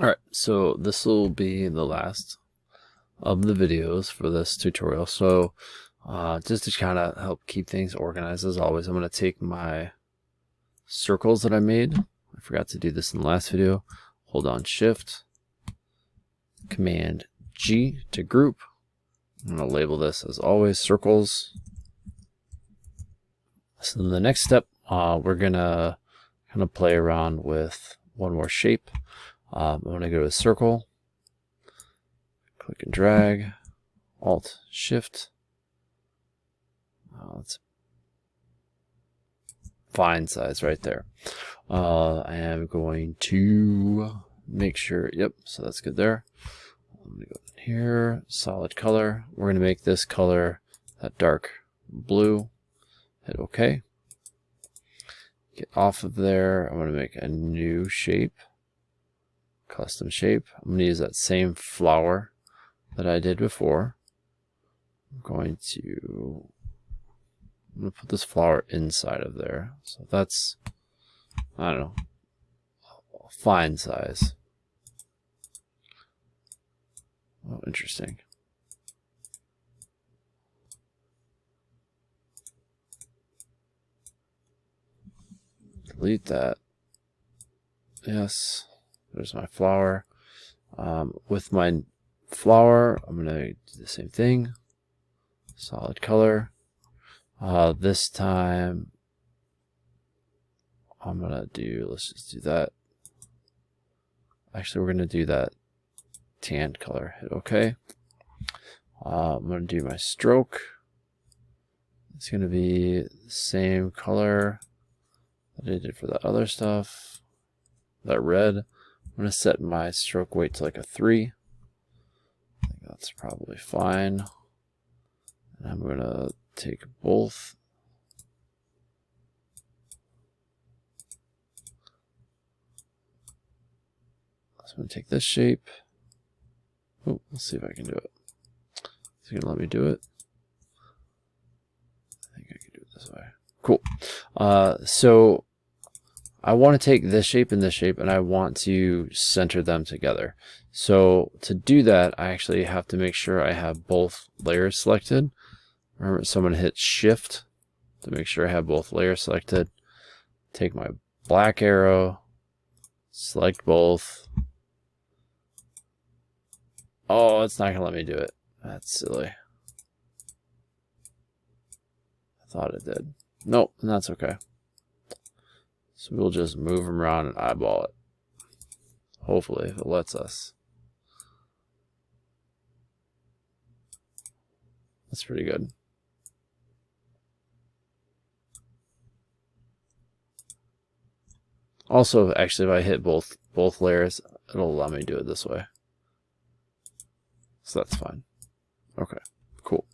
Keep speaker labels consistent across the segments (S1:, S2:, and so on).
S1: Alright, so this will be the last of the videos for this tutorial. So just to kind of help keep things organized as always, I'm going to take my circles that I made. I forgot to do this in the last video. Hold on Shift, Command G to group. I'm going to label this as always circles. So then the next step, we're going to kind of play around with one more shape. I'm going to go to circle, click and drag, Alt Shift. Let's find size right there. I am going to make sure, yep, so that's good there. I'm going to go in here, solid color. We're going to make this color that dark blue. Hit OK. Get off of there. I'm going to make a new shape. Custom shape. I'm going to use that same flower that I did before. I'm going to put this flower inside of there. So that's, I don't know, fine size. Oh, interesting. Delete that. Yes. There's my flower. With my flower, I'm going to do the same thing. Solid color. This time, I'm going to do, let's just do that. Actually, we're going to do that tan color. Hit OK. I'm going to do my stroke. It's going to be the same color that I did for the other stuff. That red. I'm going to set my stroke weight to like a 3. I think that's probably fine. And I'm going to take both. So I'm going to take this shape. Oh, let's see if I can do it. Is it going to let me do it? I think I can do it this way. Cool. So I want to take this shape and this shape, and I want to center them together. So to do that, I actually have to make sure I have both layers selected. Remember, so I'm going to hit Shift to make sure I have both layers selected. Take my black arrow, select both. Oh, it's not going to let me do it. That's silly. I thought it did. Nope, that's okay. So we'll just move them around and eyeball it. Hopefully, if it lets us. That's pretty good. Also, actually, if I hit both layers, it'll allow me to do it this way. So that's fine. Okay, cool.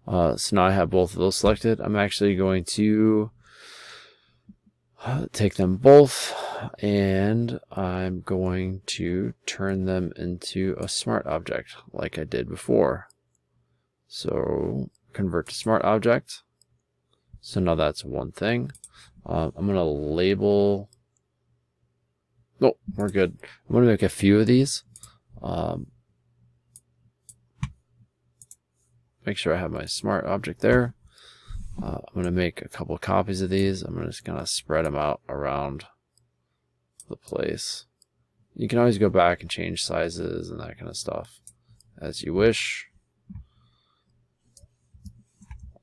S1: So now I have both of those selected. I'm actually going to take them both, and I'm going to turn them into a smart object like I did before. So convert to smart object. So now that's one thing. I'm going to label. Oh, we're good. I'm going to make a few of these. Make sure I have my smart object there. I'm going to make a couple copies of these. I'm just going to spread them out around the place. You can always go back and change sizes and that kind of stuff as you wish.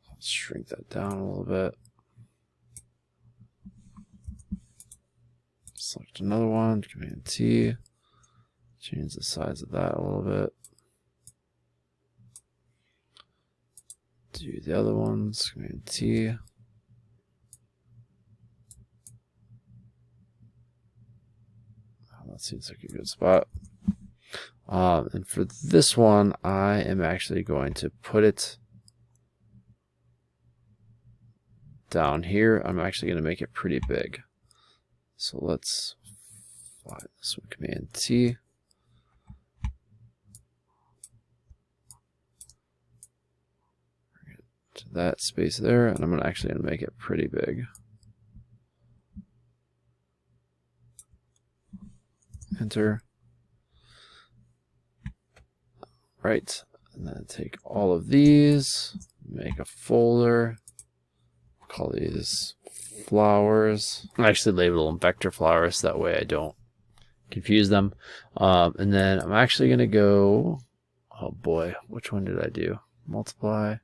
S1: Let's shrink that down a little bit. Select another one, Command T. Change the size of that a little bit. Do the other ones, Command T. That seems like a good spot. And for this one, I am actually going to put it down here. I'm actually going to make it pretty big. So let's find this one, Command T. To that space there, and I'm actually going to make it pretty big. Enter. right? And then take all of these, make a folder, call these flowers. I actually label them vector flowers, that way I don't confuse them. And then I'm actually going to go, oh boy, which one did I do? Multiply,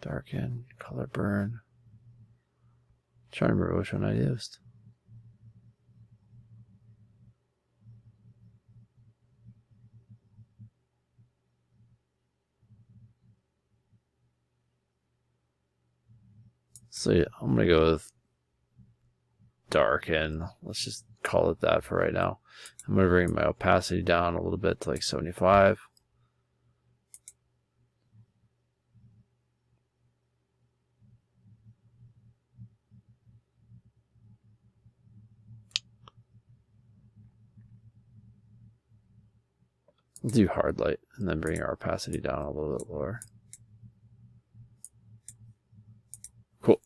S1: darken, color burn. Trying to remember which one I used. So yeah, I'm going to go with darken. Let's just call it that for right now. I'm going to bring my opacity down a little bit to like 75. Do hard light and then bring our opacity down a little bit lower. Cool.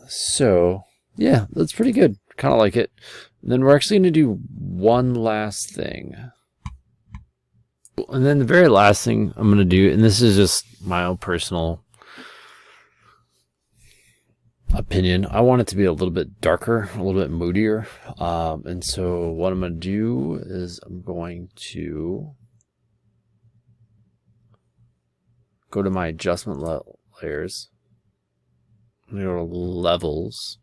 S1: So yeah, that's pretty good. Kind of like it. And then we're actually going to do one last thing. And then the very last thing I'm going to do, and this is just my own personal opinion, I want it to be a little bit darker, a little bit moodier. And so what I'm going to do is I'm going to go to my adjustment layers. I'm going to go to levels.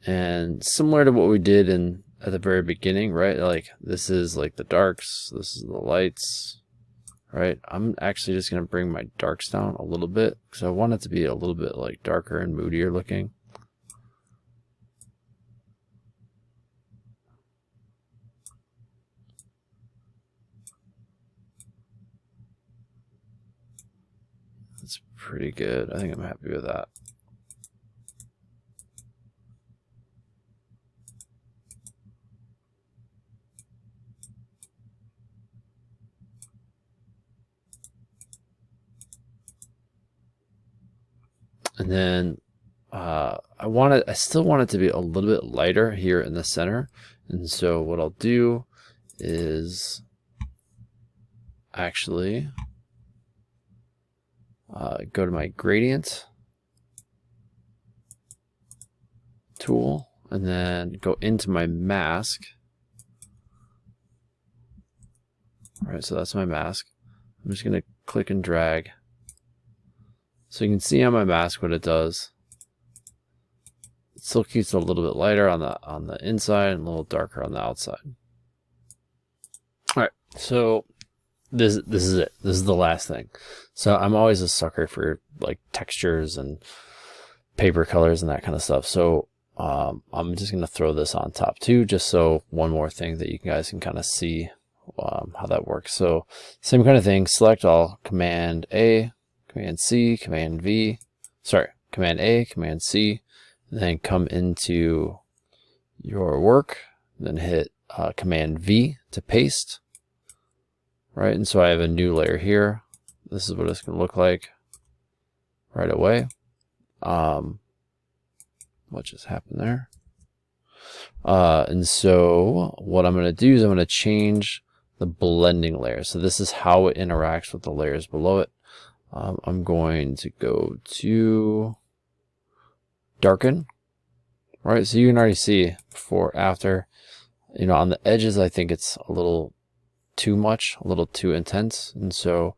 S1: And similar to what we did at the very beginning, right? Like this is like the darks, this is the lights, right? I'm actually just going to bring my darks down a little bit because I want it to be a little bit like darker and moodier looking. That's pretty good. I think I'm happy with that. And then I still want it to be a little bit lighter here in the center. And so what I'll do is actually go to my gradient tool and then go into my mask. All right, so that's my mask. I'm just going to click and drag. So you can see on my mask what it does. It still keeps it a little bit lighter on the inside and a little darker on the outside. All right, so this is it. This is the last thing. So I'm always a sucker for like textures and paper colors and that kind of stuff. So I'm just going to throw this on top too, just so one more thing that you guys can kind of see how that works. So same kind of thing. Select all, Command A, Command C, Command V, sorry, Command A, Command C, and then come into your work, then hit Command V to paste, right? And so I have a new layer here. This is what it's going to look like right away. What just happened there? And so what I'm going to do is I'm going to change the blending layer. So this is how it interacts with the layers below it. I'm going to go to darken, right? So you can already see before, after, you know, on the edges, I think it's a little too much, a little too intense. And so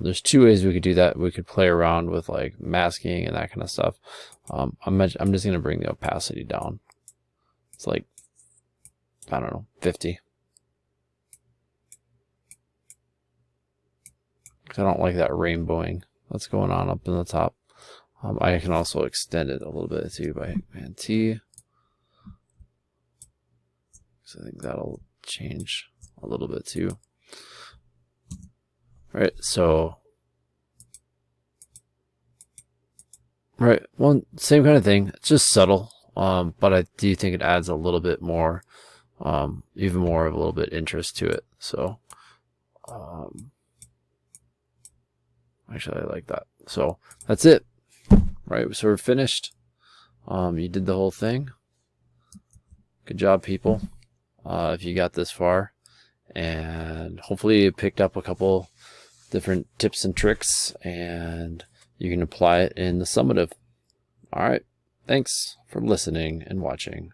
S1: there's two ways we could do that. We could play around with like masking and that kind of stuff. I'm just going to bring the opacity down. It's like, I don't know, 50. I don't like that rainbowing that's going on up in the top. I can also extend it a little bit too by Command T. So I think that'll change a little bit too. Right, so right, well, same kind of thing. It's just subtle, but I do think it adds a little bit more, even more of a little bit interest to it. So actually, I like that. So that's it. Right, so we're finished. You did the whole thing. Good job, people. If you got this far, and hopefully you picked up a couple different tips and tricks, and you can apply it in the summative. All right. Thanks for listening and watching.